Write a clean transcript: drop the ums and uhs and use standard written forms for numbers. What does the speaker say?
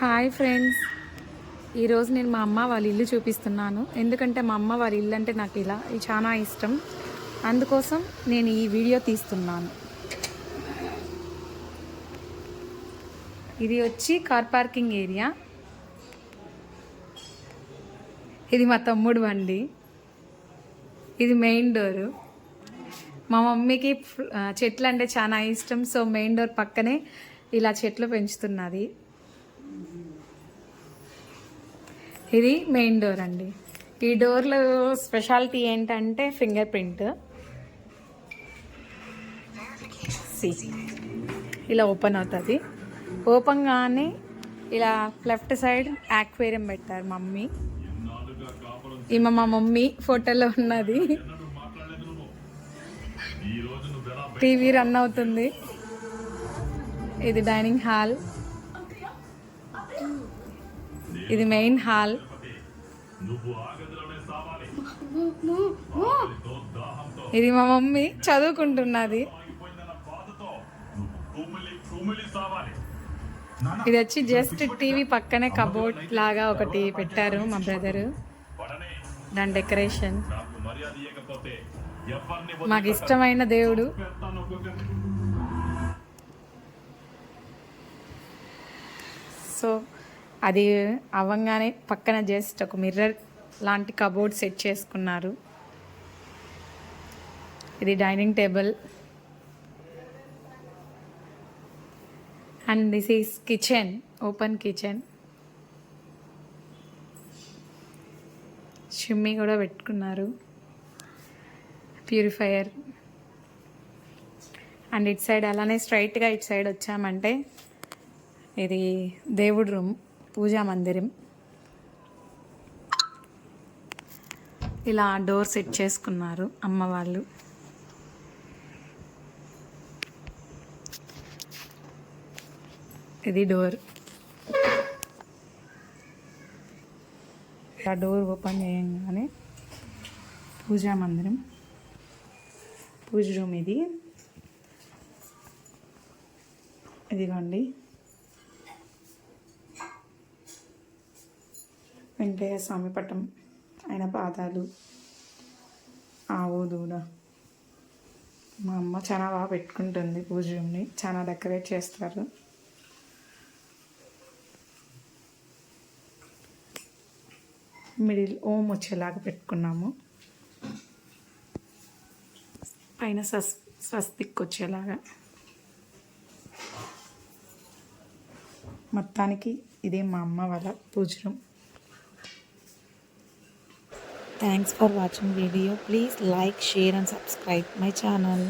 Hi friends, ఈరోజు నేను మా అమ్మ వాళ్ళ ఇల్లు చూపిస్తున్నాను. ఎందుకంటే మా అమ్మ వాళ్ళ ఇల్లు అంటే నాకు ఇది చాలా ఇష్టం. అందుకోసం నేను ఈ వీడియో తీస్తున్నాను. ఇది వచ్చి కార్ పార్కింగ్ ఏరియా. ఇది మా తమ్ముడు బండి. ఇది మెయిన్ డోరు. మా మమ్మీకి చెట్లు అంటే చాలా ఇష్టం. సో మెయిన్ డోర్ పక్కనే ఇలా చెట్లు పెంచుతున్నది. ఇది మెయిన్ డోర్ అండి. ఈ డోర్లో స్పెషాలిటీ ఏంటంటే ఫింగర్ ప్రింట్. ఇలా ఓపెన్ అవుతుంది. ఓపెన్ కానీ ఇలా లెఫ్ట్ సైడ్ యాక్వేరియం పెట్టారు మమ్మీ. ఈమె మా మమ్మీ ఫోటోలో ఉన్నది. టీవీ రన్ అవుతుంది. ఇది డైనింగ్ హాల్. ఇది మెయిన్ హాల్. ఇది మా మమ్మీ చదువుకుంటున్నది. ఇది వచ్చి జస్ట్ టీవీ పక్కనే కబోర్డ్ లాగా ఒకటి పెట్టారు మా బ్రదరు. దాని డెకరేషన్. మాకు ఇష్టమైన దేవుడు. సో అది అవ్వంగానే పక్కన జస్ట్ ఒక మిర్రర్ లాంటి కబోర్డ్ సెట్ చేసుకున్నారు. ఇది dining table. And this is kitchen, open kitchen. Chimney కూడా పెట్టుకున్నారు, ప్యూరిఫైయర్. అండ్ ఇటు సైడ్ అలానే స్ట్రైట్గా ఇటు సైడ్ వచ్చామంటే ఇది దేవుడి రూమ్, పూజా మందిరం. ఇలా డోర్ సెట్ చేసుకున్నారు అమ్మ వాళ్ళు. ఇది డోర్. ఆ డోర్ ఓపెన్ చేయగానే పూజా మందిరం, పూజ రూమ్. ఇదిగోండి వెంకయ్య స్వామి పటం, ఆయన పాదాలు, ఆవు దూడ. మా అమ్మ చాలా బాగా పెట్టుకుంటుంది పూజ రూమ్ని. చాలా డెకరేట్ చేస్తారు. మిడిల్ ఓం వచ్చేలాగా పెట్టుకున్నాము. పైన స్వస్తిక్ వచ్చేలాగా. మొత్తానికి ఇదే మా అమ్మ వాళ్ళ పూజ room. Thanks for watching video. Please like, share and subscribe my channel.